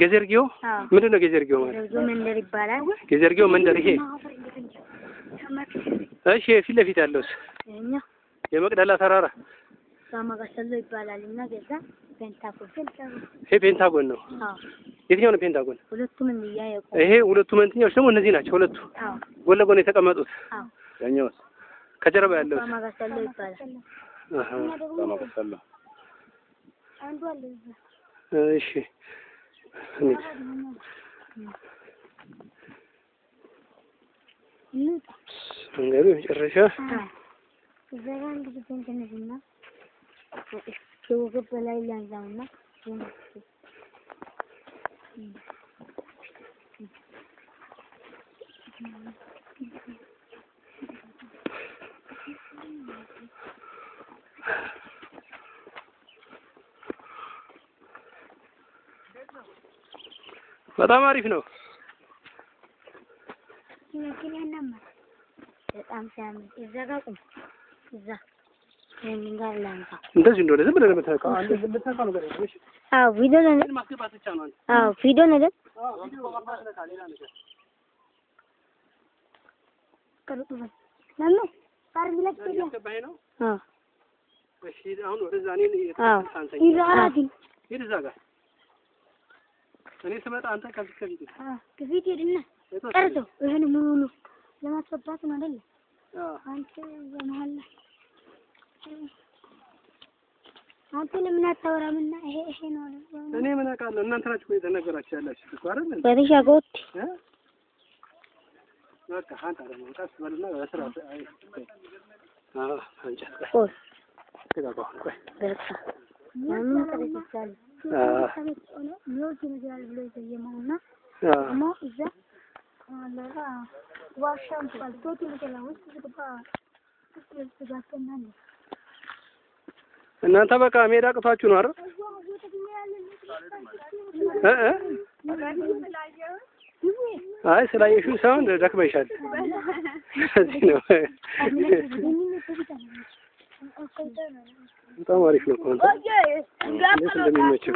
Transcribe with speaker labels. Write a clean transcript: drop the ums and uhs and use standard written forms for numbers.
Speaker 1: ገዘርጊዮ ምንድነው ገዘርጊዮ ማለት
Speaker 2: መንደር ይባላል
Speaker 1: ገዘርጊዮ መንደር ይሄ እሺ ፊት ለፊት ያለውስ
Speaker 2: እኛ
Speaker 1: የመቅደላ ተራራ
Speaker 2: ሳማጋሰሎ ይባላልና ገዛ ፔንታጎን
Speaker 1: ይሄ ፔንታጎን ነው የትኛው ነው ፔንታጎን
Speaker 2: ሁለቱም እንያየቁ
Speaker 1: ይሄ ሁለቱ መንትኛዎች ደግሞ እነዚህ ናቸው ሁለቱ ጎን ለጎን የተቀመጡት ያኛውስ ከጀርባ ያለው
Speaker 2: ሳማጋሰሎ ይባላል
Speaker 1: ሳማጋሰሎ
Speaker 2: አንዱ አለ
Speaker 1: እሺ መንገዱ መጨረሻ
Speaker 2: ዘራ እንግዲህ እንተነዝና ከወገብ በላይ ላንዛውና
Speaker 1: በጣም አሪፍ ነው
Speaker 2: ይነኪነማ በጣም ሳምንት ይዘጋቁም እዛ እንጋር ላንታ
Speaker 1: እንደዚህ እንደሆነ ዝም ብለህ ለምታውቀው አንተ ለምታውቀው ነገር ነው እሺ
Speaker 2: ቪዲዮ ነው
Speaker 1: ማስገባት ብቻ ነው
Speaker 2: ቪዲዮ ነው
Speaker 1: ቪዲዮ ማባል ሌላ ነገር
Speaker 2: ቀርጡ ለምን ታርግ ለክተኛ
Speaker 1: ነው እሺ አሁን ወደዛ እኔ
Speaker 2: የተሳንተኝ
Speaker 1: ይዛ ጋር እኔ ስመጣ አንተ ከፊት
Speaker 2: ከፊት ሄድና ቀርቶ ይሄን ሙሉ ለማስገባት ነው አይደል አንተ ዘመሃል አንተ ለምን አታወራምና ይሄ ነው
Speaker 1: እኔ ምን አውቃለሁ እናንተ ናችሁ ወይ ተነገራችሁ ያላችሁ እኮ አይደል
Speaker 2: በሪሻ ጎት
Speaker 1: በቃ አንተ ደግሞ ታስ ባልና በስራ አንቺ
Speaker 2: ቆይ
Speaker 1: ተጋባ ቆይ
Speaker 2: በቃ ማንም ተረጋግቷል ነው ይችላል ብሎ ይዘየማውና አማ እዛ አለራ ዋሻም ፈልቶት ይችላል ውስጥ ግባ ተጋስተናል
Speaker 1: እናንተ በቃ ሜዳ አቅቷችሁ ነው አይደል አይ ስላየሽው ሳውንድ ደክመሻል እዚህ ነው በጣም አሪፍ ነው ኮንተ እንደሚመቸው